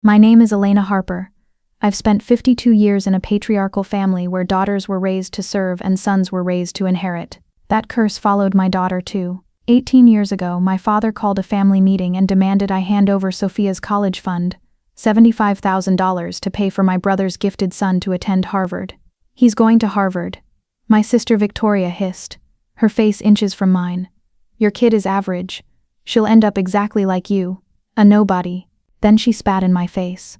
My name is Elena Harper. I've spent 52 years in a patriarchal family where daughters were raised to serve and sons were raised to inherit. That curse followed my daughter too. 18 years ago, my father called a family meeting and demanded I hand over Sophia's college fund, $75,000, to pay for my brother's gifted son to attend Harvard. He's going to Harvard. My sister Victoria hissed, her face inches from mine. Your kid is average. She'll end up exactly like you, a nobody. Then she spat in my face.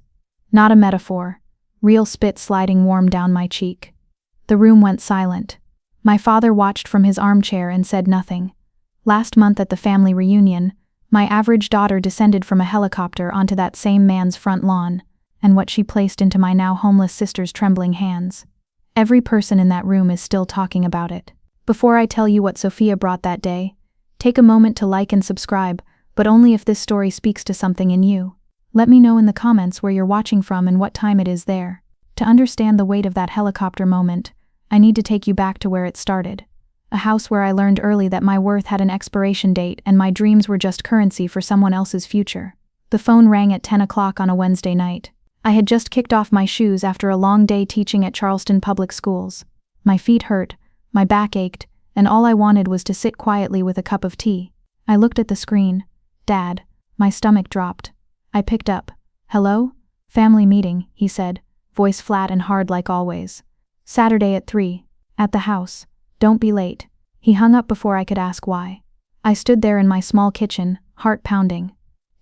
Not a metaphor, real spit sliding warm down my cheek. The room went silent. My father watched from his armchair and said nothing. Last month at the family reunion, my average daughter descended from a helicopter onto that same man's front lawn, and what she placed into my now homeless sister's trembling hands. Every person in that room is still talking about it. Before I tell you what Sophia brought that day, take a moment to like and subscribe, but only if this story speaks to something in you. Let me know in the comments where you're watching from and what time it is there. To understand the weight of that helicopter moment, I need to take you back to where it started. A house where I learned early that my worth had an expiration date and my dreams were just currency for someone else's future. The phone rang at 10 o'clock on a Wednesday night. I had just kicked off my shoes after a long day teaching at Charleston Public Schools. My feet hurt, my back ached, and all I wanted was to sit quietly with a cup of tea. I looked at the screen. Dad. My stomach dropped. I picked up. Hello? Family meeting, he said, voice flat and hard like always. Saturday at 3. At the house. Don't be late. He hung up before I could ask why. I stood there in my small kitchen, heart pounding.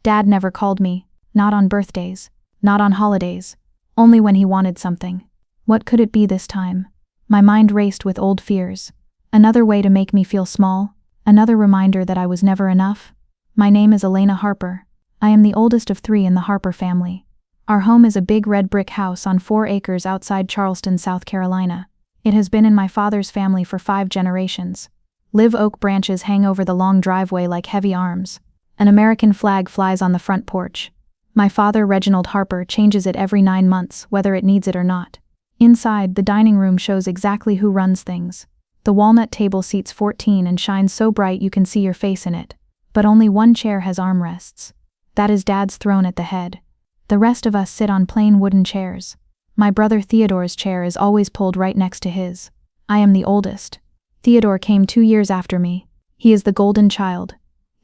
Dad never called me, not on birthdays, not on holidays, only when he wanted something. What could it be this time? My mind raced with old fears. Another way to make me feel small, another reminder that I was never enough. My name is Elena Harper. I am the oldest of 3 in the Harper family. Our home is a big red brick house on 4 acres outside Charleston, South Carolina. It has been in my father's family for 5 generations. Live oak branches hang over the long driveway like heavy arms. An American flag flies on the front porch. My father, Reginald Harper, changes it every 9 months, whether it needs it or not. Inside, the dining room shows exactly who runs things. The walnut table seats 14 and shines so bright you can see your face in it. But only one chair has armrests. That is Dad's throne at the head. The rest of us sit on plain wooden chairs. My brother Theodore's chair is always pulled right next to his. I am the oldest. Theodore came 2 years after me. He is the golden child.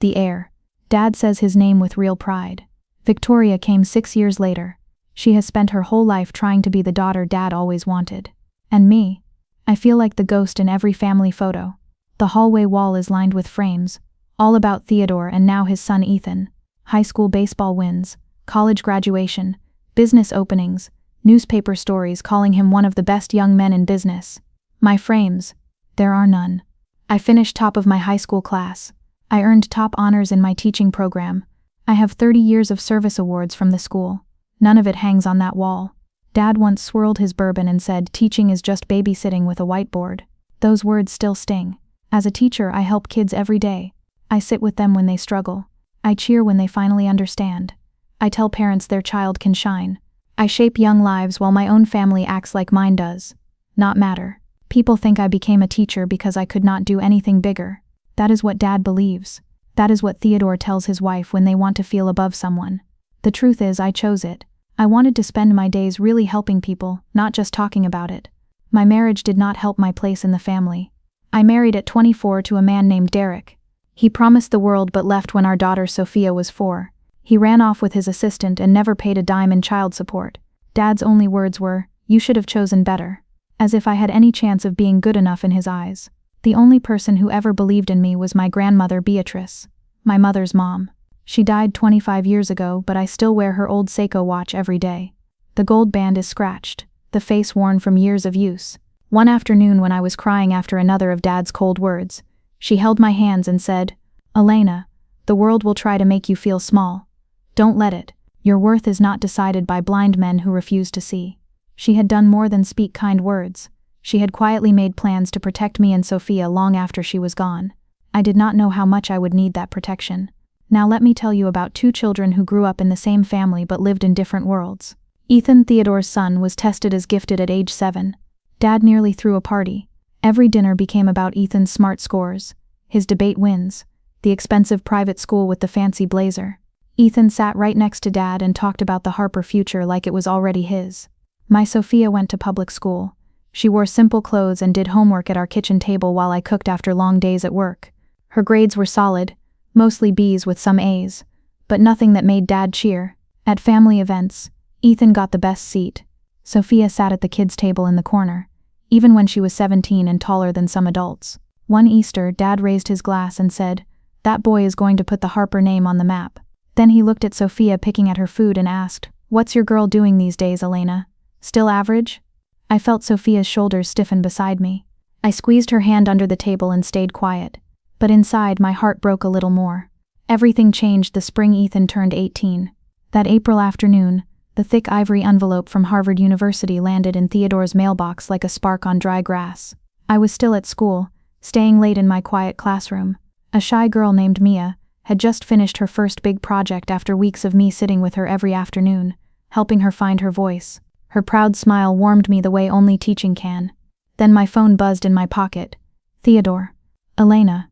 The heir. Dad says his name with real pride. Victoria came 6 years later. She has spent her whole life trying to be the daughter Dad always wanted. And me? I feel like the ghost in every family photo. The hallway wall is lined with frames, all about Theodore and now his son Ethan. High school baseball wins, college graduation, business openings, newspaper stories calling him one of the best young men in business. My frames, there are none. I finished top of my high school class. I earned top honors in my teaching program. I have 30 years of service awards from the school. None of it hangs on that wall. Dad once swirled his bourbon and said, "Teaching is just babysitting with a whiteboard." Those words still sting. As a teacher, I help kids every day. I sit with them when they struggle. I cheer when they finally understand. I tell parents their child can shine. I shape young lives while my own family acts like mine does. Not matter. People think I became a teacher because I could not do anything bigger. That is what Dad believes. That is what Theodore tells his wife when they want to feel above someone. The truth is, I chose it. I wanted to spend my days really helping people, not just talking about it. My marriage did not help my place in the family. I married at 24 to a man named Derek. He promised the world but left when our daughter Sophia was 4. He ran off with his assistant and never paid a dime in child support. Dad's only words were, "You should have chosen better." As if I had any chance of being good enough in his eyes. The only person who ever believed in me was my grandmother Beatrice, my mother's mom. She died 25 years ago, but I still wear her old Seiko watch every day. The gold band is scratched, the face worn from years of use. One afternoon when I was crying after another of Dad's cold words, she held my hands and said, "Elena, the world will try to make you feel small. Don't let it. Your worth is not decided by blind men who refuse to see." She had done more than speak kind words. She had quietly made plans to protect me and Sophia long after she was gone. I did not know how much I would need that protection. Now let me tell you about 2 children who grew up in the same family but lived in different worlds. Ethan, Theodore's son, was tested as gifted at age 7. Dad nearly threw a party. Every dinner became about Ethan's smart scores, his debate wins, the expensive private school with the fancy blazer. Ethan sat right next to Dad and talked about the Harper future like it was already his. My Sophia went to public school. She wore simple clothes and did homework at our kitchen table while I cooked after long days at work. Her grades were solid, mostly B's with some A's, but nothing that made Dad cheer. At family events, Ethan got the best seat. Sophia sat at the kids' table in the corner, even when she was 17 and taller than some adults. One Easter, Dad raised his glass and said, "That boy is going to put the Harper name on the map." Then he looked at Sophia picking at her food and asked, "What's your girl doing these days, Elena? Still average?" I felt Sophia's shoulders stiffen beside me. I squeezed her hand under the table and stayed quiet. But inside, my heart broke a little more. Everything changed the spring Ethan turned 18. That April afternoon, the thick ivory envelope from Harvard University landed in Theodore's mailbox like a spark on dry grass. I was still at school, staying late in my quiet classroom. A shy girl named Mia had just finished her first big project after weeks of me sitting with her every afternoon, helping her find her voice. Her proud smile warmed me the way only teaching can. Then my phone buzzed in my pocket. "Theodore. Elena."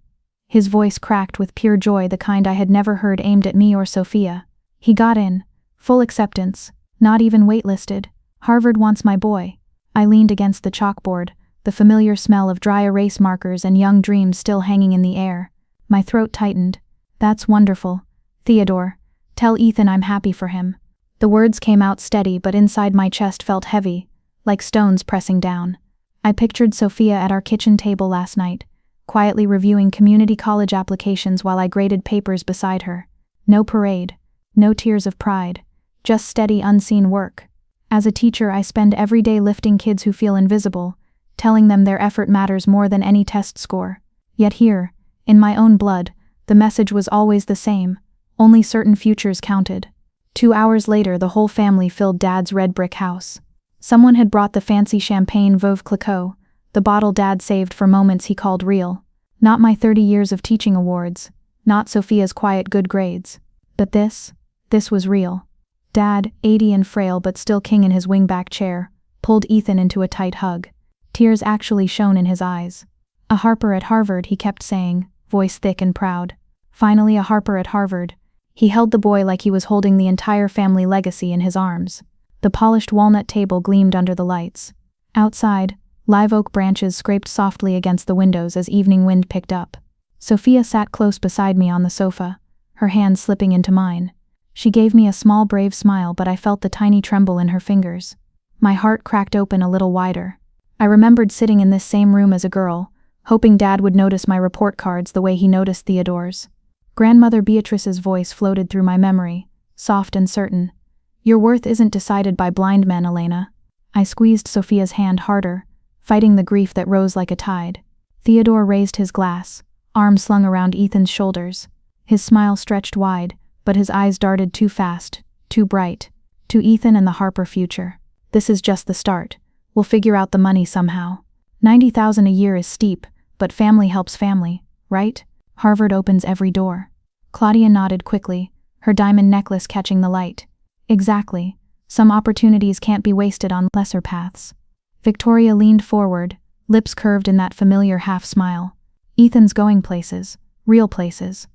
His voice cracked with pure joy, the kind I had never heard aimed at me or Sophia. He got in. Full acceptance. Not even waitlisted. "Harvard wants my boy." I leaned against the chalkboard, the familiar smell of dry erase markers and young dreams still hanging in the air. My throat tightened. "That's wonderful. Theodore. Tell Ethan I'm happy for him." The words came out steady, but inside my chest felt heavy, like stones pressing down. I pictured Sophia at our kitchen table last night, quietly reviewing community college applications while I graded papers beside her. No parade, no tears of pride, just steady, unseen work. As a teacher, I spend every day lifting kids who feel invisible, telling them their effort matters more than any test score. Yet here, in my own blood, the message was always the same: only certain futures counted. 2 hours later, the whole family filled Dad's red brick house. Someone had brought the fancy champagne Veuve Clicquot, the bottle Dad saved for moments he called real. Not my 30 years of teaching awards, not Sophia's quiet good grades. But this was real. Dad, 80 and frail but still king in his wingback chair, pulled Ethan into a tight hug. Tears actually shone in his eyes. "A Harper at Harvard," he kept saying, voice thick and proud. Finally a Harper at Harvard. He held the boy like he was holding the entire family legacy in his arms. The polished walnut table gleamed under the lights. Outside, live oak branches scraped softly against the windows as evening wind picked up. Sophia sat close beside me on the sofa, her hand slipping into mine. She gave me a small brave smile, but I felt the tiny tremble in her fingers. My heart cracked open a little wider. I remembered sitting in this same room as a girl, hoping Dad would notice my report cards the way he noticed Theodore's. Grandmother Beatrice's voice floated through my memory, soft and certain. "Your worth isn't decided by blind men, Elena." I squeezed Sophia's hand harder, fighting the grief that rose like a tide. Theodore raised his glass, arm slung around Ethan's shoulders. His smile stretched wide, but his eyes darted too fast, too bright. "To Ethan and the Harper future. This is just the start. We'll figure out the money somehow. 90,000 a year is steep, but family helps family, right? Harvard opens every door." Claudia nodded quickly, her diamond necklace catching the light. "Exactly. Some opportunities can't be wasted on lesser paths." Victoria leaned forward, lips curved in that familiar half-smile. "Ethan's going places, real places."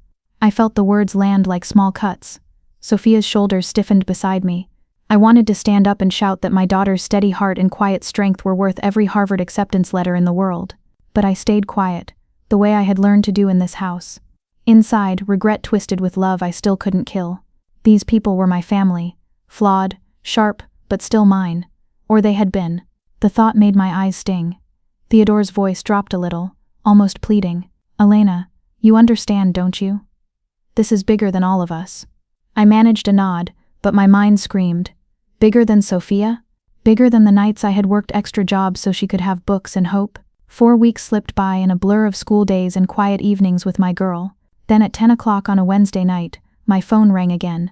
I felt the words land like small cuts. Sophia's shoulders stiffened beside me. I wanted to stand up and shout that my daughter's steady heart and quiet strength were worth every Harvard acceptance letter in the world. But I stayed quiet, the way I had learned to do in this house. Inside, regret twisted with love I still couldn't kill. These people were my family, flawed, sharp, but still mine. Or they had been. The thought made my eyes sting. Theodore's voice dropped a little, almost pleading. "Elena, you understand, don't you? This is bigger than all of us." I managed a nod, but my mind screamed. Bigger than Sophia? Bigger than the nights I had worked extra jobs so she could have books and hope? 4 weeks slipped by in a blur of school days and quiet evenings with my girl. Then at 10 o'clock on a Wednesday night, my phone rang again.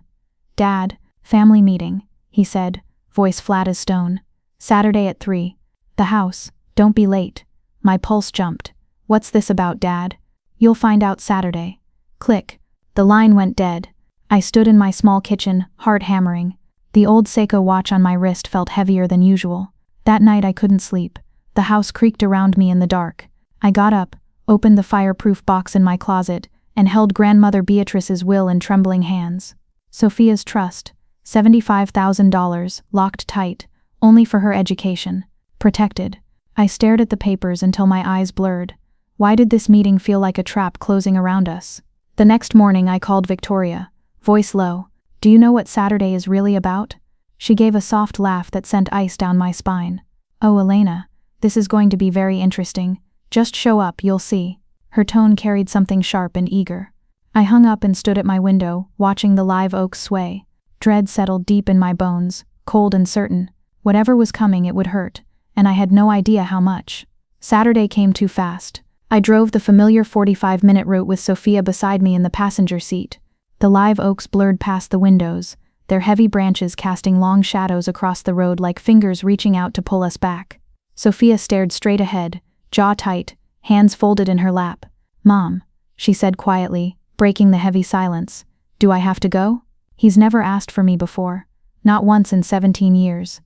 "Dad, family meeting," he said, voice flat as stone. "Saturday at 3. The house, don't be late." My pulse jumped. "What's this about, Dad?" "You'll find out Saturday." Click. The line went dead. I stood in my small kitchen, heart hammering. The old Seiko watch on my wrist felt heavier than usual. That night I couldn't sleep. The house creaked around me in the dark. I got up, opened the fireproof box in my closet, and held Grandmother Beatrice's will in trembling hands. Sophia's trust, $75,000, locked tight, only for her education. Protected. I stared at the papers until my eyes blurred. Why did this meeting feel like a trap closing around us? The next morning I called Victoria, voice low. Do you know what Saturday is really about? She gave a soft laugh that sent ice down my spine. Oh, Elena, this is going to be very interesting. Just show up, you'll see. Her tone carried something sharp and eager. I hung up and stood at my window, watching the live oaks sway. Dread settled deep in my bones, cold and certain. Whatever was coming, it would hurt, and I had no idea how much. Saturday came too fast. I drove the familiar 45-minute route with Sophia beside me in the passenger seat. The live oaks blurred past the windows, their heavy branches casting long shadows across the road like fingers reaching out to pull us back. Sophia stared straight ahead, jaw tight, hands folded in her lap. Mom, she said quietly, breaking the heavy silence. Do I have to go? He's never asked for me before. Not once in 17 years.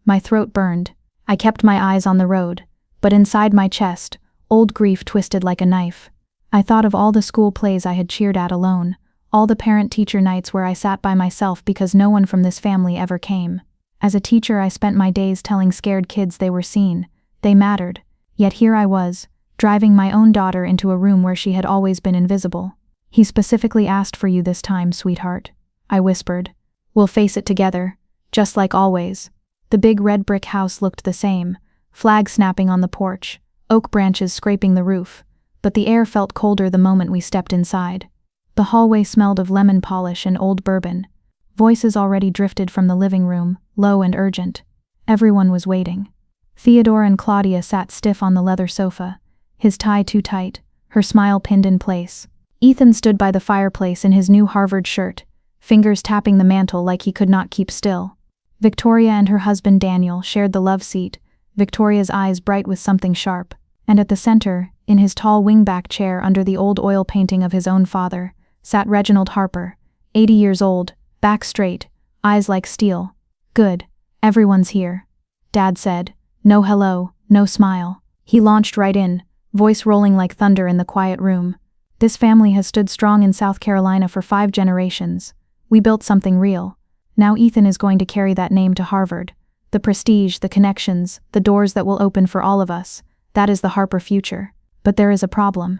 My throat burned. I kept my eyes on the road, but inside my chest, old grief twisted like a knife. I thought of all the school plays I had cheered at alone, all the parent-teacher nights where I sat by myself because no one from this family ever came. As a teacher, I spent my days telling scared kids they were seen, they mattered, yet here I was, driving my own daughter into a room where she had always been invisible. He specifically asked for you this time, sweetheart, I whispered. We'll face it together, just like always. The big red brick house looked the same, flag snapping on the porch, oak branches scraping the roof, but the air felt colder the moment we stepped inside. The hallway smelled of lemon polish and old bourbon. Voices already drifted from the living room, low and urgent. Everyone was waiting. Theodore and Claudia sat stiff on the leather sofa, his tie too tight, her smile pinned in place. Ethan stood by the fireplace in his new Harvard shirt, fingers tapping the mantel like he could not keep still. Victoria and her husband Daniel shared the love seat, Victoria's eyes bright with something sharp, and at the center, in his tall wingback chair under the old oil painting of his own father, sat Reginald Harper, 80 years old, back straight, eyes like steel. Good, everyone's here, Dad said. No hello, no smile. He launched right in, voice rolling like thunder in the quiet room. This family has stood strong in South Carolina for 5 generations. We built something real. Now Ethan is going to carry that name to Harvard. The prestige, the connections, the doors that will open for all of us. That is the Harper future. But there is a problem.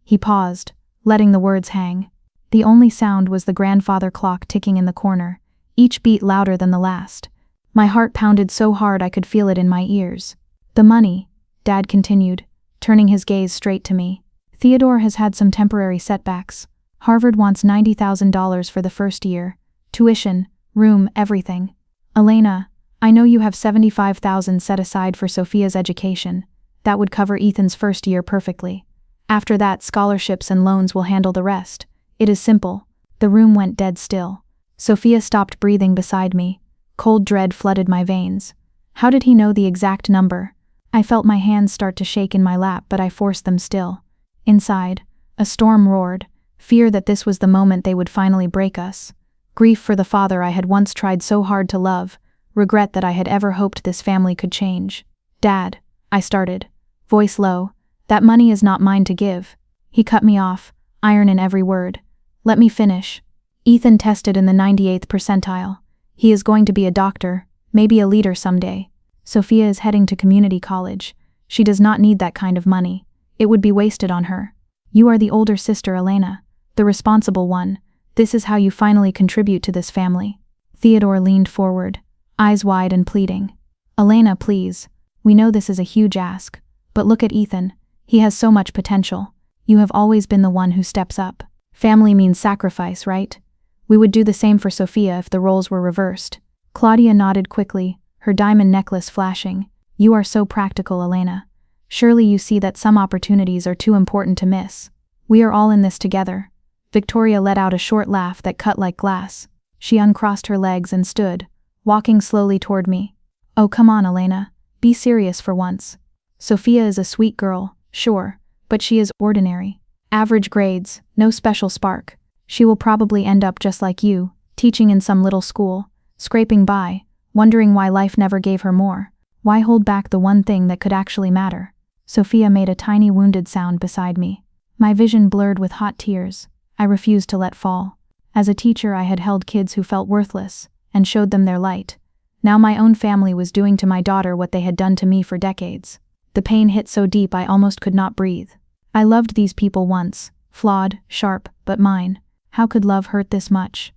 He paused, letting the words hang. The only sound was the grandfather clock ticking in the corner, each beat louder than the last. My heart pounded so hard I could feel it in my ears. The money, Dad continued, turning his gaze straight to me. Theodore has had some temporary setbacks. Harvard wants $90,000 for the first year. Tuition, room, everything. Elena, I know you have $75,000 set aside for Sophia's education. That would cover Ethan's first year perfectly. After that, scholarships and loans will handle the rest. It is simple. The room went dead still. Sophia stopped breathing beside me. Cold dread flooded my veins. How did he know the exact number? I felt my hands start to shake in my lap, but I forced them still. Inside, a storm roared, fear that this was the moment they would finally break us. Grief for the father I had once tried so hard to love, regret that I had ever hoped this family could change. Dad, I started, voice low, that money is not mine to give. He cut me off, iron in every word. Let me finish. Ethan tested in the 98th percentile. He is going to be a doctor, maybe a leader someday. Sophia is heading to community college. She does not need that kind of money. It would be wasted on her. You are the older sister, Elena, the responsible one. This is how you finally contribute to this family. Theodore leaned forward, eyes wide and pleading. Elena, please. We know this is a huge ask, but look at Ethan. He has so much potential. You have always been the one who steps up. Family means sacrifice, right? We would do the same for Sophia if the roles were reversed. Claudia nodded quickly, her diamond necklace flashing. You are so practical, Elena. Surely you see that some opportunities are too important to miss. We are all in this together. Victoria let out a short laugh that cut like glass. She uncrossed her legs and stood, walking slowly toward me. Oh, come on, Elena. Be serious for once. Sophia is a sweet girl, sure, but she is ordinary. Average grades, no special spark. She will probably end up just like you, teaching in some little school, scraping by, wondering why life never gave her more. Why hold back the one thing that could actually matter? Sophia made a tiny wounded sound beside me. My vision blurred with hot tears. I refused to let fall. As a teacher, I had held kids who felt worthless and showed them their light. Now my own family was doing to my daughter what they had done to me for decades. The pain hit so deep I almost could not breathe. I loved these people once, flawed, sharp, but mine. How could love hurt this much?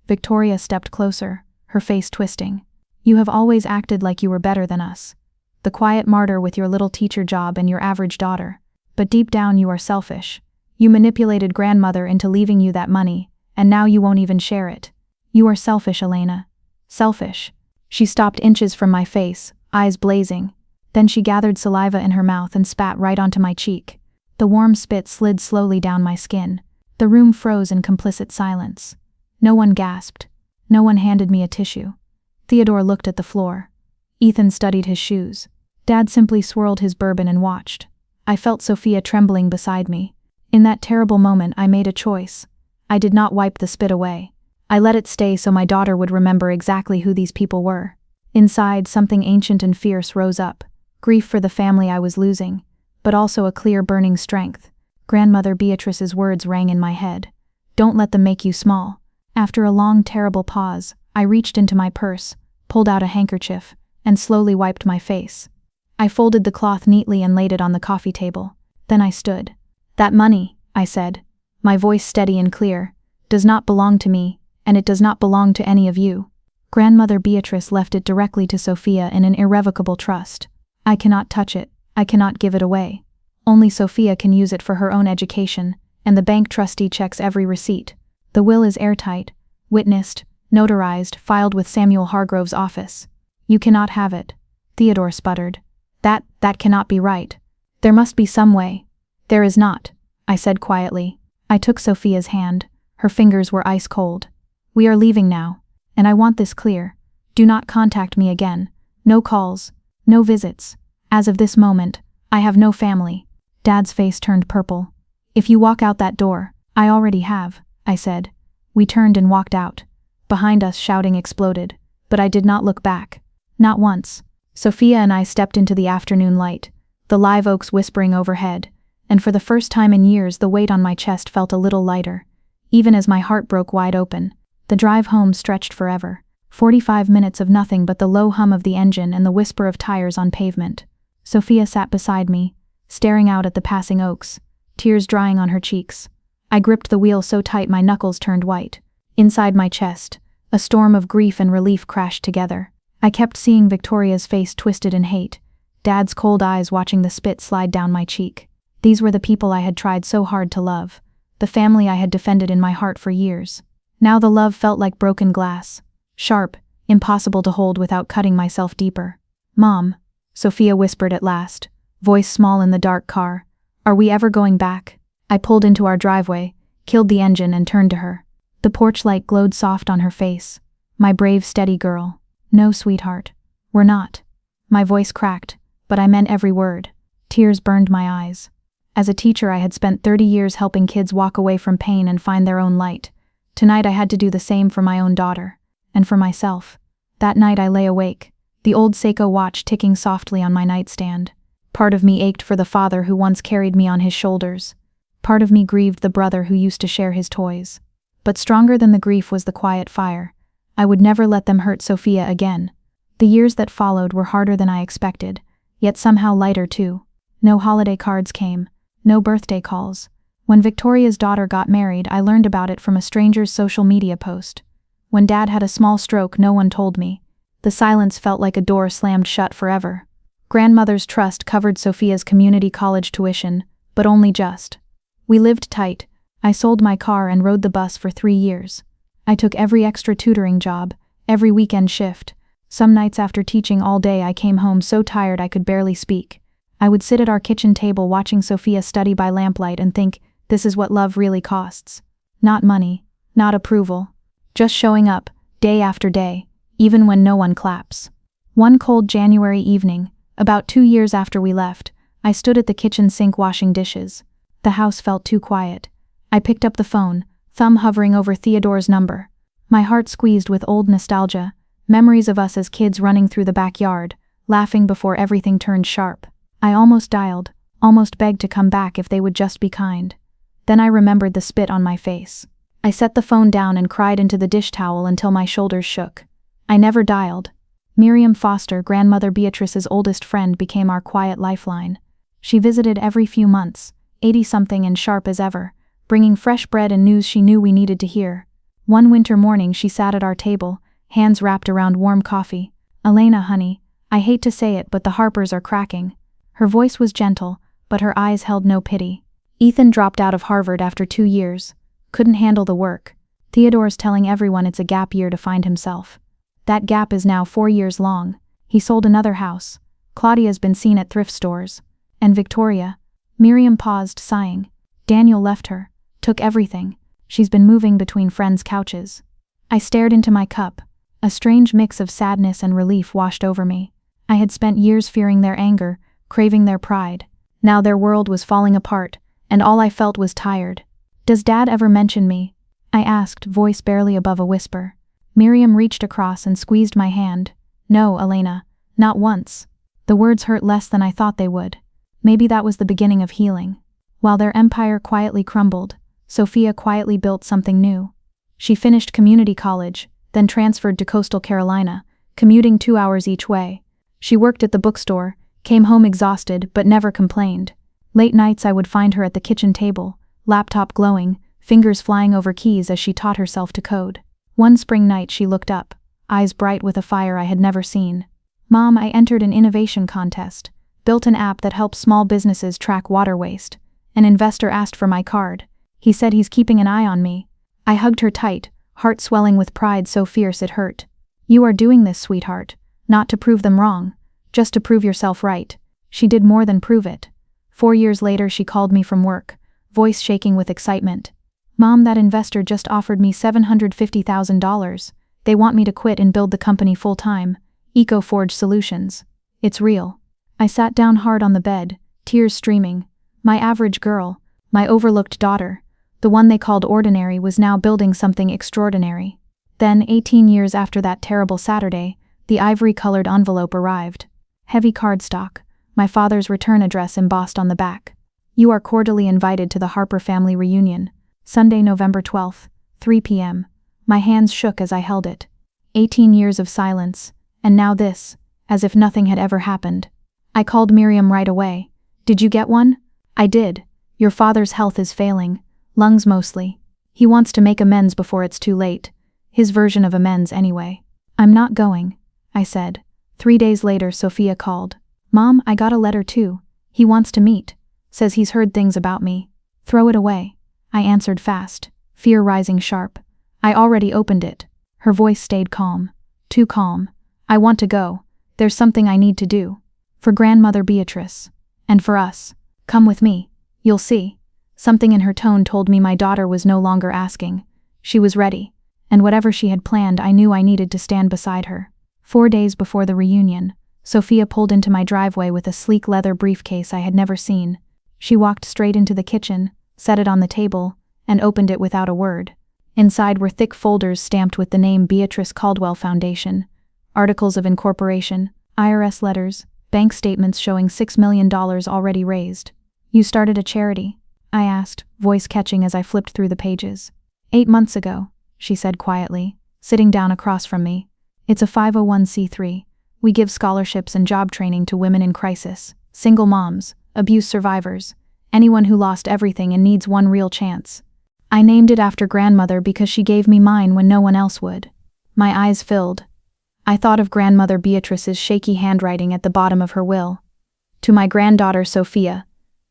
Victoria stepped closer, her face twisting. You have always acted like you were better than us. The quiet martyr with your little teacher job and your average daughter. But deep down you are selfish. You manipulated grandmother into leaving you that money, and now you won't even share it. You are selfish, Elena. Selfish. She stopped inches from my face, eyes blazing. Then she gathered saliva in her mouth and spat right onto my cheek. The warm spit slid slowly down my skin. The room froze in complicit silence. No one gasped. No one handed me a tissue. Theodore looked at the floor. Ethan studied his shoes. Dad simply swirled his bourbon and watched. I felt Sophia trembling beside me. In that terrible moment I made a choice. I did not wipe the spit away. I let it stay so my daughter would remember exactly who these people were. Inside, something ancient and fierce rose up. Grief for the family I was losing, but also a clear burning strength. Grandmother Beatrice's words rang in my head. Don't let them make you small. After a long, terrible pause, I reached into my purse, pulled out a handkerchief, and slowly wiped my face. I folded the cloth neatly and laid it on the coffee table. Then I stood. That money, I said, my voice steady and clear, does not belong to me, and it does not belong to any of you. Grandmother Beatrice left it directly to Sophia in an irrevocable trust. I cannot touch it, I cannot give it away. Only Sophia can use it for her own education, and the bank trustee checks every receipt. The will is airtight, witnessed, notarized, filed with Samuel Hargrove's office. You cannot have it. Theodore sputtered. That cannot be right. There must be some way. There is not, I said quietly. I took Sophia's hand. Her fingers were ice cold. We are leaving now, and I want this clear. Do not contact me again. No calls, no visits. As of this moment, I have no family. Dad's face turned purple. If you walk out that door, I already have, I said. We turned and walked out. Behind us, shouting exploded, but I did not look back. Not once. Sophia and I stepped into the afternoon light, the live oaks whispering overhead, and for the first time in years the weight on my chest felt a little lighter. Even as my heart broke wide open, the drive home stretched forever. 45 minutes of nothing but the low hum of the engine and the whisper of tires on pavement. Sophia sat beside me, staring out at the passing oaks, tears drying on her cheeks. I gripped the wheel so tight my knuckles turned white. Inside my chest, a storm of grief and relief crashed together. I kept seeing Victoria's face twisted in hate, Dad's cold eyes watching the spit slide down my cheek. These were the people I had tried so hard to love, the family I had defended in my heart for years. Now the love felt like broken glass, sharp, impossible to hold without cutting myself deeper. Mom, Sophia whispered at last, voice small in the dark car. Are we ever going back? I pulled into our driveway, killed the engine and turned to her. The porch light glowed soft on her face. My brave, steady girl. No, sweetheart. We're not. My voice cracked, but I meant every word. Tears burned my eyes. As a teacher, I had spent 30 years helping kids walk away from pain and find their own light. Tonight I had to do the same for my own daughter. And for myself. That night I lay awake, the old Seiko watch ticking softly on my nightstand. Part of me ached for the father who once carried me on his shoulders. Part of me grieved the brother who used to share his toys. But stronger than the grief was the quiet fire. I would never let them hurt Sophia again. The years that followed were harder than I expected, yet somehow lighter too. No holiday cards came, no birthday calls. When Victoria's daughter got married, I learned about it from a stranger's social media post. When Dad had a small stroke, no one told me. The silence felt like a door slammed shut forever. Grandmother's trust covered Sophia's community college tuition, but only just. We lived tight. I sold my car and rode the bus for 3 years. I took every extra tutoring job, every weekend shift. Some nights after teaching all day I came home so tired I could barely speak. I would sit at our kitchen table watching Sophia study by lamplight and think, this is what love really costs. Not money, not approval. Just showing up, day after day, even when no one claps. One cold January evening, about 2 years after we left, I stood at the kitchen sink washing dishes. The house felt too quiet. I picked up the phone, thumb hovering over Theodore's number. My heart squeezed with old nostalgia, memories of us as kids running through the backyard, laughing before everything turned sharp. I almost dialed, almost begged to come back if they would just be kind. Then I remembered the spit on my face. I set the phone down and cried into the dish towel until my shoulders shook. I never dialed. Miriam Foster, grandmother Beatrice's oldest friend, became our quiet lifeline. She visited every few months, 80-something and sharp as ever, bringing fresh bread and news she knew we needed to hear. One winter morning she sat at our table, hands wrapped around warm coffee. "Elena, honey, I hate to say it, but the Harpers are cracking." Her voice was gentle, but her eyes held no pity. "Ethan dropped out of Harvard after 2 years. Couldn't handle the work. Theodore's telling everyone it's a gap year to find himself. That gap is now 4 years long. He sold another house. Claudia's been seen at thrift stores. And Victoria." Miriam paused, sighing. "Daniel left her. Took everything. She's been moving between friends' couches." I stared into my cup. A strange mix of sadness and relief washed over me. I had spent years fearing their anger, craving their pride. Now their world was falling apart, and all I felt was tired. "Does Dad ever mention me?" I asked, voice barely above a whisper. Miriam reached across and squeezed my hand. "No, Elena, not once." The words hurt less than I thought they would. Maybe that was the beginning of healing. While their empire quietly crumbled, Sophia quietly built something new. She finished community college, then transferred to coastal Carolina, commuting 2 hours each way. She worked at the bookstore, came home exhausted but never complained. Late nights I would find her at the kitchen table, laptop glowing, fingers flying over keys as she taught herself to code. One spring night she looked up, eyes bright with a fire I had never seen. "Mom, I entered an innovation contest, built an app that helps small businesses track water waste. An investor asked for my card. He said he's keeping an eye on me." I hugged her tight, heart swelling with pride so fierce it hurt. "You are doing this, sweetheart, not to prove them wrong, just to prove yourself right." She did more than prove it. 4 years later she called me from work, voice shaking with excitement. "Mom, that investor just offered me $750,000. They want me to quit and build the company full-time, EcoForge Solutions. It's real." I sat down hard on the bed, tears streaming. My average girl, my overlooked daughter, the one they called ordinary, was now building something extraordinary. Then, 18 years after that terrible Saturday, the ivory-colored envelope arrived. Heavy cardstock, my father's return address embossed on the back. "You are cordially invited to the Harper family reunion. Sunday, November 12th, 3 p.m. My hands shook as I held it. 18 years of silence, and now this, as if nothing had ever happened. I called Miriam right away. "Did you get one?" "I did. Your father's health is failing. Lungs mostly. He wants to make amends before it's too late. His version of amends anyway." "I'm not going," I said. 3 days later Sophia called. "Mom, I got a letter too. He wants to meet. Says he's heard things about me." "Throw it away," I answered fast, fear rising sharp. "I already opened it." Her voice stayed calm. Too calm. "I want to go. There's something I need to do. For grandmother Beatrice. And for us. Come with me. You'll see." Something in her tone told me my daughter was no longer asking. She was ready. And whatever she had planned, I knew I needed to stand beside her. 4 days before the reunion, Sophia pulled into my driveway with a sleek leather briefcase I had never seen. She walked straight into the kitchen, set it on the table, and opened it without a word. Inside were thick folders stamped with the name Beatrice Caldwell Foundation, articles of incorporation, IRS letters, bank statements showing $6 million already raised. "You started a charity?" I asked, voice catching as I flipped through the pages. 8 months ago, she said quietly, sitting down across from me. "It's a 501c3. We give scholarships and job training to women in crisis, single moms, abuse survivors, anyone who lost everything and needs one real chance." I named it after grandmother because she gave me mine when no one else would. My eyes filled. I thought of grandmother Beatrice's shaky handwriting at the bottom of her will. "To my granddaughter Sophia,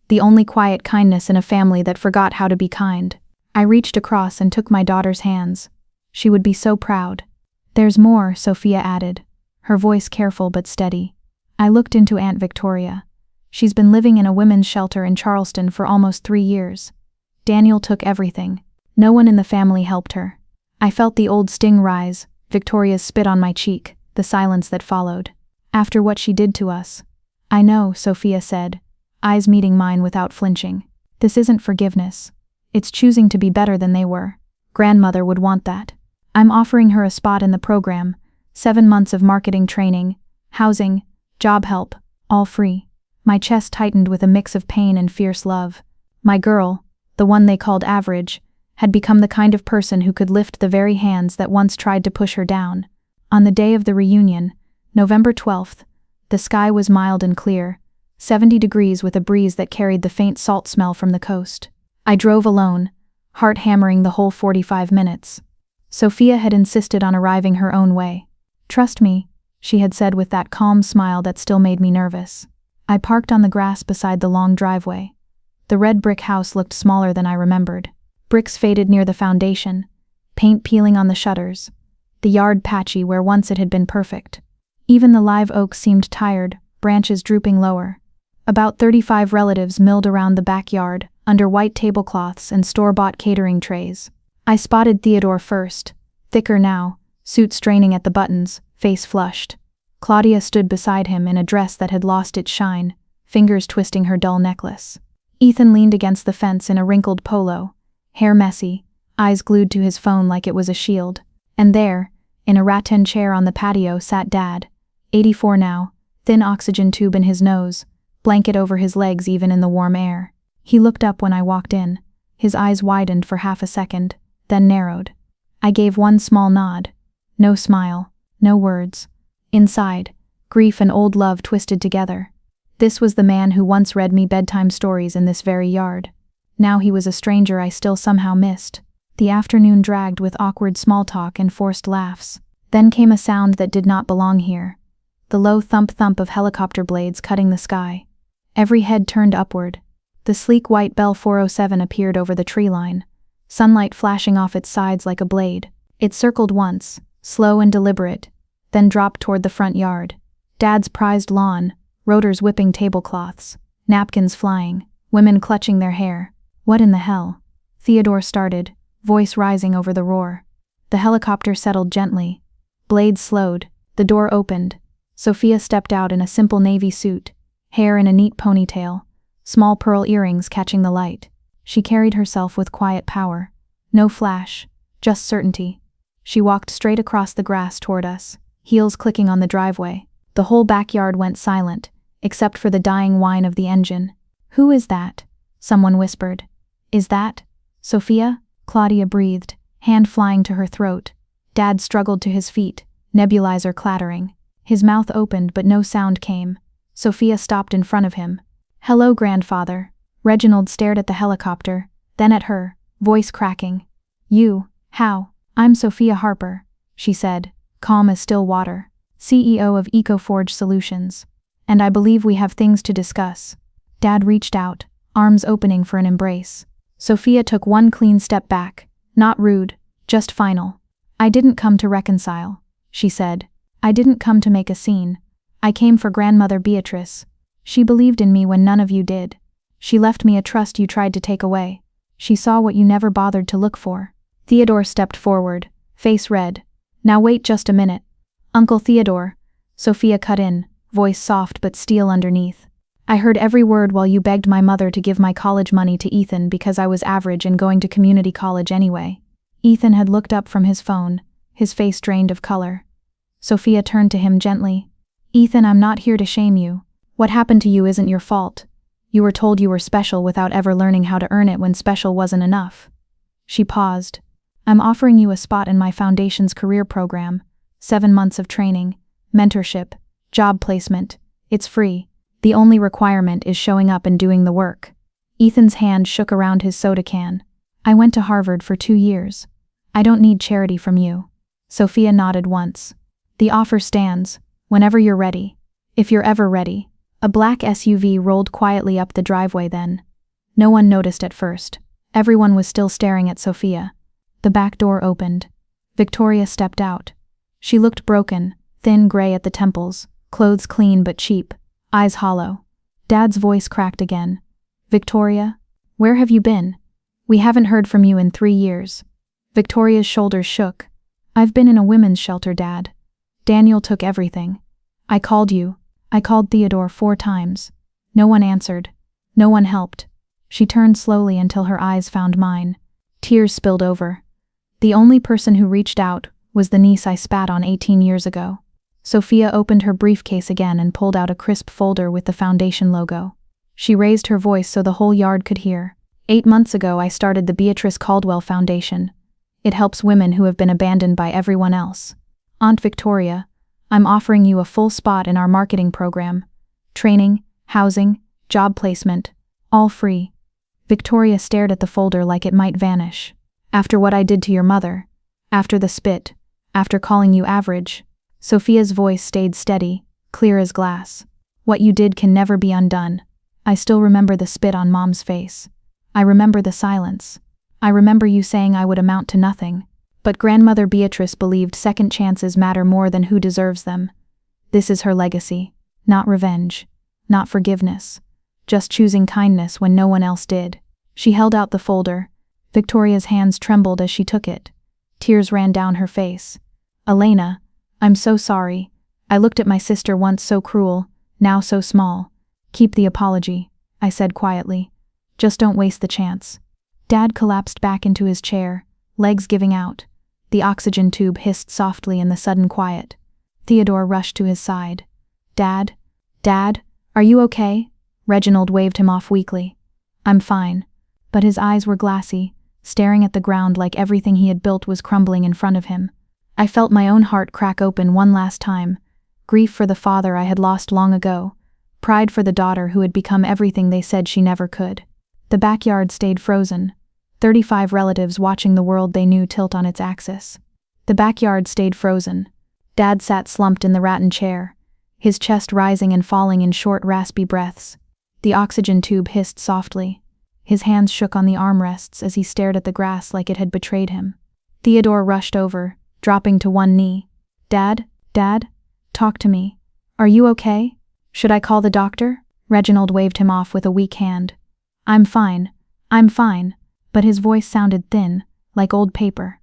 the only quiet kindness in a family that forgot how to be kind." I reached across and took my daughter's hands. She would be so proud. "There's more," Sophia added, her voice careful but steady. I looked into Aunt Victoria. She's been living in a women's shelter in Charleston for almost 3 years. Daniel took everything. No one in the family helped her. I felt the old sting rise, Victoria's spit on my cheek, the silence that followed. "After what she did to us." "I know," Sophia said, eyes meeting mine without flinching. "This isn't forgiveness. It's choosing to be better than they were. Grandmother would want that. I'm offering her a spot in the program, 7 months of marketing training, housing, job help, all free." My chest tightened with a mix of pain and fierce love. My girl, the one they called average, had become the kind of person who could lift the very hands that once tried to push her down. On the day of the reunion, November 12th, the sky was mild and clear, 70 degrees with a breeze that carried the faint salt smell from the coast. I drove alone, heart hammering the whole 45 minutes. Sophia had insisted on arriving her own way. "Trust me," she had said with that calm smile that still made me nervous. I parked on the grass beside the long driveway. The red brick house looked smaller than I remembered. Bricks faded near the foundation, paint peeling on the shutters, the yard patchy where once it had been perfect. Even the live oak seemed tired, branches drooping lower. About 35 relatives milled around the backyard, under white tablecloths and store-bought catering trays. I spotted Theodore first, thicker now, suit straining at the buttons, face flushed. Claudia stood beside him in a dress that had lost its shine, fingers twisting her dull necklace. Ethan leaned against the fence in a wrinkled polo, hair messy, eyes glued to his phone like it was a shield. And there, in a rattan chair on the patio, sat Dad, 84 now, thin oxygen tube in his nose, blanket over his legs even in the warm air. He looked up when I walked in. His eyes widened for half a second, then narrowed. I gave one small nod. No smile, no words. Inside, grief and old love twisted together. This was the man who once read me bedtime stories in this very yard. Now he was a stranger I still somehow missed. The afternoon dragged with awkward small talk and forced laughs. Then came a sound that did not belong here. The low thump-thump of helicopter blades cutting the sky. Every head turned upward. The sleek white Bell 407 appeared over the tree line, sunlight flashing off its sides like a blade. It circled once, slow and deliberate, then dropped toward the front yard. Dad's prized lawn, rotors whipping tablecloths, napkins flying, women clutching their hair. What in the hell? Theodore started, voice rising over the roar. The helicopter settled gently. Blades slowed. The door opened. Sophia stepped out in a simple navy suit, hair in a neat ponytail, small pearl earrings catching the light. She carried herself with quiet power. No flash, just certainty. She walked straight across the grass toward us, heels clicking on the driveway. The whole backyard went silent, except for the dying whine of the engine. "Who is that?" someone whispered. "Is that Sophia?" Claudia breathed, hand flying to her throat. Dad struggled to his feet, nebulizer clattering. His mouth opened but no sound came. Sophia stopped in front of him. "Hello, grandfather." Reginald stared at the helicopter, then at her, voice cracking. "You, how?" "I'm Sophia Harper," she said, calm as still water, CEO of EcoForge Solutions. "And I believe we have things to discuss." Dad reached out, arms opening for an embrace. Sophia took one clean step back, not rude, just final. "I didn't come to reconcile," she said. "I didn't come to make a scene. I came for grandmother Beatrice. She believed in me when none of you did. She left me a trust you tried to take away. She saw what you never bothered to look for." Theodore stepped forward, face red. "Now wait just a minute. Uncle Theodore," Sophia cut in, voice soft but steel underneath. "I heard every word while you begged my mother to give my college money to Ethan because I was average and going to community college anyway." Ethan had looked up from his phone, his face drained of color. Sophia turned to him gently. "Ethan, I'm not here to shame you. What happened to you isn't your fault. You were told you were special without ever learning how to earn it when special wasn't enough." She paused. "I'm offering you a spot in my foundation's career program, 7 months of training, mentorship, job placement. It's free. The only requirement is showing up and doing the work." Ethan's hand shook around his soda can. "I went to Harvard for 2 years. I don't need charity from you." Sophia nodded once. "The offer stands, whenever you're ready. If you're ever ready." A black SUV rolled quietly up the driveway then. No one noticed at first. Everyone was still staring at Sophia. The back door opened. Victoria stepped out. She looked broken, thin gray at the temples, clothes clean but cheap, eyes hollow. Dad's voice cracked again. "Victoria? Where have you been? We haven't heard from you in 3 years." Victoria's shoulders shook. "I've been in a women's shelter, Dad. Daniel took everything. I called you. I called Theodore 4 times. No one answered. No one helped." She turned slowly until her eyes found mine. Tears spilled over. "The only person who reached out was the niece I spat on 18 years ago." Sophia opened her briefcase again and pulled out a crisp folder with the foundation logo. She raised her voice so the whole yard could hear. 8 months ago, I started the Beatrice Caldwell Foundation. It helps women who have been abandoned by everyone else. Aunt Victoria, I'm offering you a full spot in our marketing program. Training, housing, job placement, all free. Victoria stared at the folder like it might vanish. After what I did to your mother, after the spit, after calling you average, Sophia's voice stayed steady, clear as glass. What you did can never be undone. I still remember the spit on Mom's face. I remember the silence. I remember you saying I would amount to nothing. But Grandmother Beatrice believed second chances matter more than who deserves them. This is her legacy. Not revenge. Not forgiveness. Just choosing kindness when no one else did. She held out the folder. Victoria's hands trembled as she took it. Tears ran down her face. Elena, I'm so sorry. I looked at my sister once so cruel, now so small. Keep the apology, I said quietly. Just don't waste the chance. Dad collapsed back into his chair, legs giving out. The oxygen tube hissed softly in the sudden quiet. Theodore rushed to his side. Dad? Dad? Are you okay? Reginald waved him off weakly. I'm fine. But his eyes were glassy, staring at the ground like everything he had built was crumbling in front of him. I felt my own heart crack open one last time. Grief for the father I had lost long ago. Pride for the daughter who had become everything they said she never could. The backyard stayed frozen. 35 relatives watching the world they knew tilt on its axis. The backyard stayed frozen. Dad sat slumped in the rattan chair, his chest rising and falling in short, raspy breaths. The oxygen tube hissed softly. His hands shook on the armrests as he stared at the grass like it had betrayed him. Theodore rushed over, dropping to one knee. Dad? Dad? Talk to me. Are you okay? Should I call the doctor? Reginald waved him off with a weak hand. I'm fine. I'm fine. But his voice sounded thin, like old paper.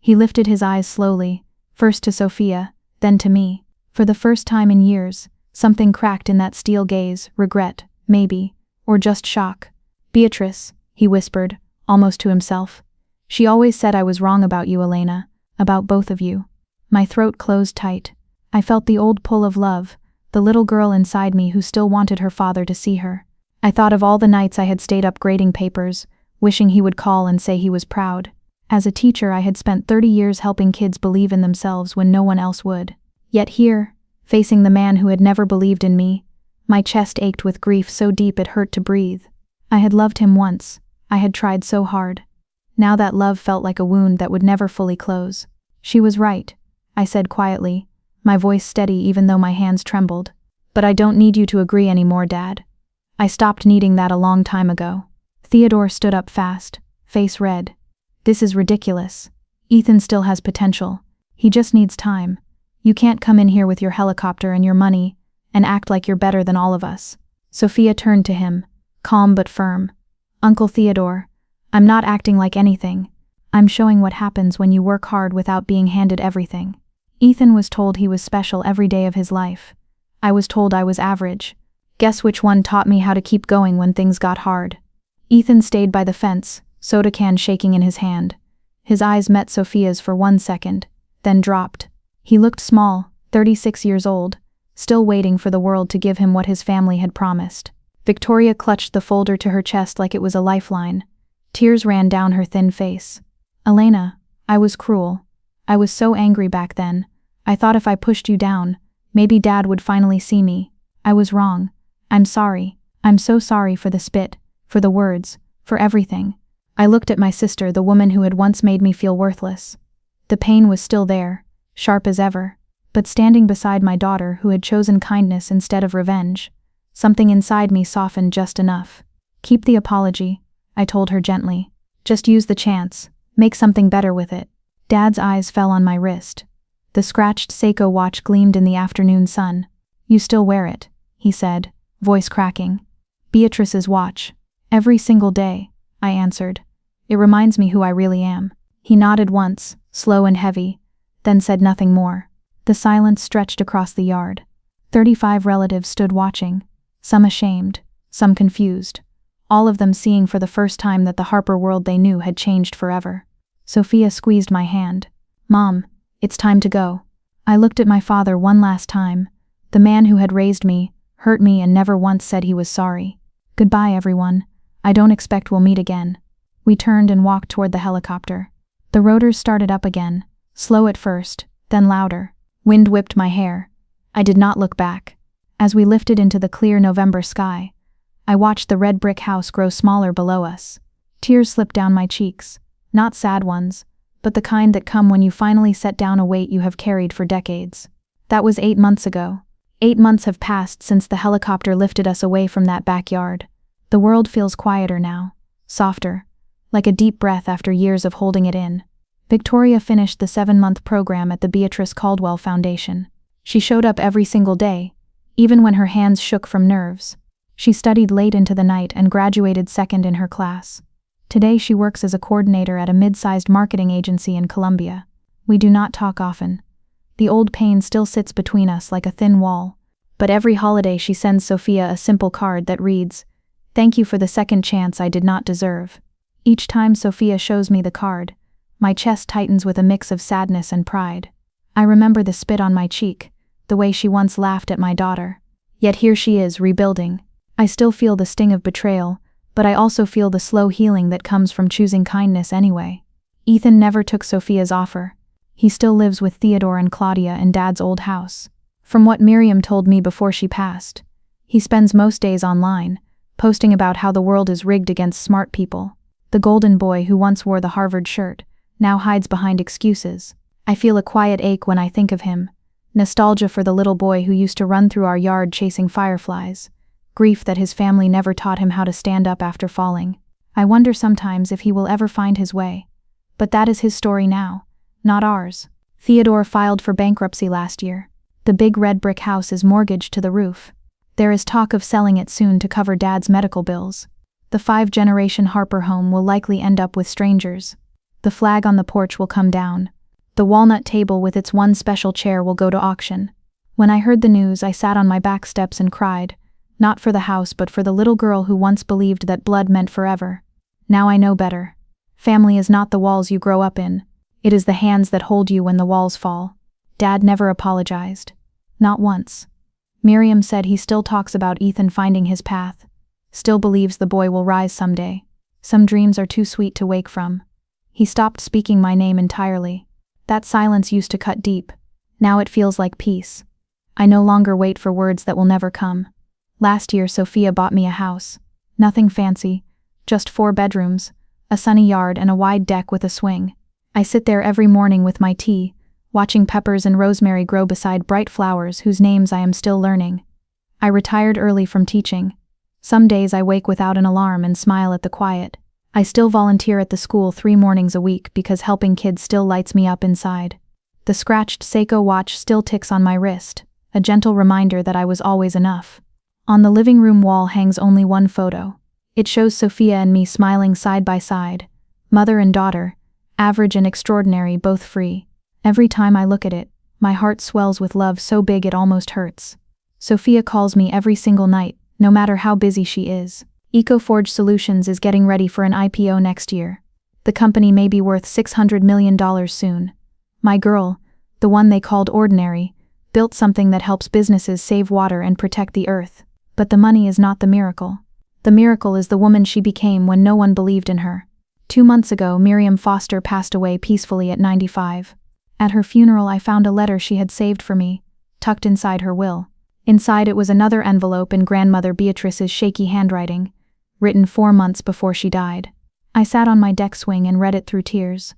He lifted his eyes slowly, first to Sophia, then to me. For the first time in years, something cracked in that steel gaze, regret, maybe, or just shock. Beatrice, he whispered, almost to himself. She always said I was wrong about you, Elena, about both of you. My throat closed tight. I felt the old pull of love, the little girl inside me who still wanted her father to see her. I thought of all the nights I had stayed up grading papers, wishing he would call and say he was proud. As a teacher, I had spent 30 years helping kids believe in themselves when no one else would. Yet here, facing the man who had never believed in me, my chest ached with grief so deep it hurt to breathe. I had loved him once. I had tried so hard. Now that love felt like a wound that would never fully close. She was right, I said quietly, my voice steady even though my hands trembled. But I don't need you to agree anymore, Dad. I stopped needing that a long time ago. Theodore stood up fast, face red. This is ridiculous. Ethan still has potential. He just needs time. You can't come in here with your helicopter and your money and act like you're better than all of us. Sophia turned to him, calm but firm. Uncle Theodore, I'm not acting like anything. I'm showing what happens when you work hard without being handed everything. Ethan was told he was special every day of his life. I was told I was average. Guess which one taught me how to keep going when things got hard? Ethan stayed by the fence, soda can shaking in his hand. His eyes met Sophia's for 1 second, then dropped. He looked small, 36 years old, still waiting for the world to give him what his family had promised. Victoria clutched the folder to her chest like it was a lifeline. Tears ran down her thin face. Elena, I was cruel. I was so angry back then. I thought if I pushed you down, maybe Dad would finally see me. I was wrong. I'm sorry. I'm so sorry for the spit, for the words, for everything. I looked at my sister, the woman who had once made me feel worthless. The pain was still there, sharp as ever, but standing beside my daughter who had chosen kindness instead of revenge, something inside me softened just enough. Keep the apology, I told her gently. Just use the chance. Make something better with it. Dad's eyes fell on my wrist. The scratched Seiko watch gleamed in the afternoon sun. You still wear it, he said, voice cracking. Beatrice's watch. Every single day, I answered. It reminds me who I really am. He nodded once, slow and heavy, then said nothing more. The silence stretched across the yard. 35 relatives stood watching, some ashamed, some confused, all of them seeing for the first time that the Harper world they knew had changed forever. Sophia squeezed my hand. Mom, it's time to go. I looked at my father one last time, the man who had raised me, hurt me and never once said he was sorry. Goodbye, everyone. I don't expect we'll meet again." We turned and walked toward the helicopter. The rotors started up again, slow at first, then louder. Wind whipped my hair. I did not look back. As we lifted into the clear November sky, I watched the red brick house grow smaller below us. Tears slipped down my cheeks, not sad ones, but the kind that come when you finally set down a weight you have carried for decades. That was 8 months ago. 8 months have passed since the helicopter lifted us away from that backyard. The world feels quieter now, softer, like a deep breath after years of holding it in. Victoria finished the 7-month program at the Beatrice Caldwell Foundation. She showed up every single day, even when her hands shook from nerves. She studied late into the night and graduated second in her class. Today she works as a coordinator at a mid-sized marketing agency in Colombia. We do not talk often. The old pain still sits between us like a thin wall. But every holiday she sends Sophia a simple card that reads, "Thank you for the second chance I did not deserve." Each time Sophia shows me the card, my chest tightens with a mix of sadness and pride. I remember the spit on my cheek, the way she once laughed at my daughter. Yet here she is, rebuilding. I still feel the sting of betrayal, but I also feel the slow healing that comes from choosing kindness anyway. Ethan never took Sophia's offer. He still lives with Theodore and Claudia in Dad's old house. From what Miriam told me before she passed, he spends most days online, posting about how the world is rigged against smart people. The golden boy who once wore the Harvard shirt now hides behind excuses. I feel a quiet ache when I think of him. Nostalgia for the little boy who used to run through our yard chasing fireflies. Grief that his family never taught him how to stand up after falling. I wonder sometimes if he will ever find his way. But that is his story now, not ours. Theodore filed for bankruptcy last year. The big red brick house is mortgaged to the roof. There is talk of selling it soon to cover Dad's medical bills. The 5-generation Harper home will likely end up with strangers. The flag on the porch will come down. The walnut table with its one special chair will go to auction. When I heard the news, I sat on my back steps and cried, not for the house but for the little girl who once believed that blood meant forever. Now I know better. Family is not the walls you grow up in. It is the hands that hold you when the walls fall. Dad never apologized. Not once. Miriam said he still talks about Ethan finding his path. Still believes the boy will rise someday. Some dreams are too sweet to wake from. He stopped speaking my name entirely. That silence used to cut deep. Now it feels like peace. I no longer wait for words that will never come. Last year Sophia bought me a house. Nothing fancy, just 4 bedrooms, a sunny yard and a wide deck with a swing. I sit there every morning with my tea, watching peppers and rosemary grow beside bright flowers whose names I am still learning. I retired early from teaching. Some days I wake without an alarm and smile at the quiet. I still volunteer at the school 3 mornings a week because helping kids still lights me up inside. The scratched Seiko watch still ticks on my wrist, a gentle reminder that I was always enough. On the living room wall hangs only one photo. It shows Sophia and me smiling side by side, mother and daughter, average and extraordinary, both free. Every time I look at it, my heart swells with love so big it almost hurts. Sophia calls me every single night, no matter how busy she is. EcoForge Solutions is getting ready for an IPO next year. The company may be worth $600 million soon. My girl, the one they called Ordinary, built something that helps businesses save water and protect the earth. But the money is not the miracle. The miracle is the woman she became when no one believed in her. 2 months ago, Miriam Foster passed away peacefully at 95. At her funeral, I found a letter she had saved for me, tucked inside her will. Inside it was another envelope in grandmother Beatrice's shaky handwriting, written 4 months before she died. I sat on my deck swing and read it through tears.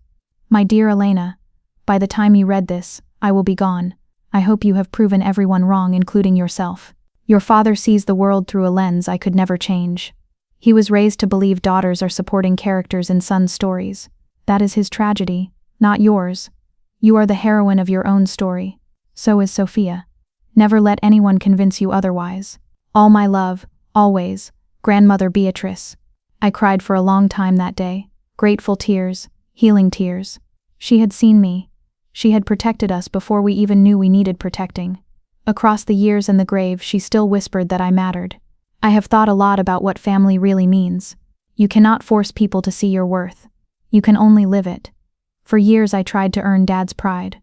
My dear Elena, by the time you read this, I will be gone. I hope you have proven everyone wrong, including yourself. Your father sees the world through a lens I could never change. He was raised to believe daughters are supporting characters in sons' stories. That is his tragedy, not yours. You are the heroine of your own story. So is Sophia. Never let anyone convince you otherwise. All my love, always, Grandmother Beatrice. I cried for a long time that day, grateful tears, healing tears. She had seen me. She had protected us before we even knew we needed protecting. Across the years and the grave, she still whispered that I mattered. I have thought a lot about what family really means. You cannot force people to see your worth. You can only live it. For years I tried to earn Dad's pride.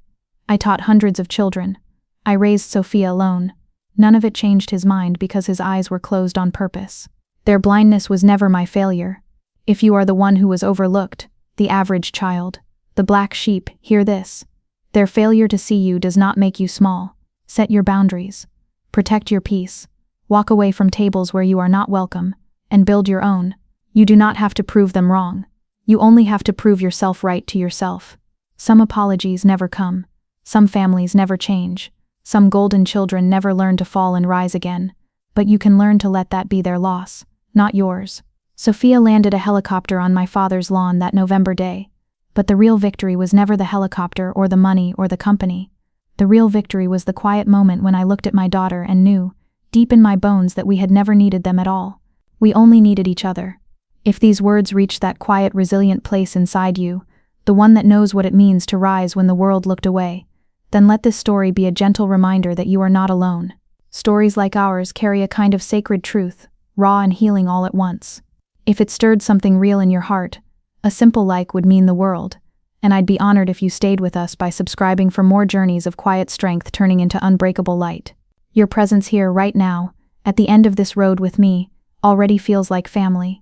I taught hundreds of children. I raised Sophia alone. None of it changed his mind because his eyes were closed on purpose. Their blindness was never my failure. If you are the one who was overlooked, the average child, the black sheep, hear this. Their failure to see you does not make you small. Set your boundaries. Protect your peace. Walk away from tables where you are not welcome, and build your own. You do not have to prove them wrong. You only have to prove yourself right to yourself. Some apologies never come. Some families never change. Some golden children never learn to fall and rise again. But you can learn to let that be their loss, not yours. Sophia landed a helicopter on my father's lawn that November day. But the real victory was never the helicopter or the money or the company. The real victory was the quiet moment when I looked at my daughter and knew, deep in my bones, that we had never needed them at all. We only needed each other. If these words reach that quiet, resilient place inside you, the one that knows what it means to rise when the world looked away, then let this story be a gentle reminder that you are not alone. Stories like ours carry a kind of sacred truth, raw and healing all at once. If it stirred something real in your heart, a simple like would mean the world, and I'd be honored if you stayed with us by subscribing for more journeys of quiet strength turning into unbreakable light. Your presence here right now, at the end of this road with me, already feels like family.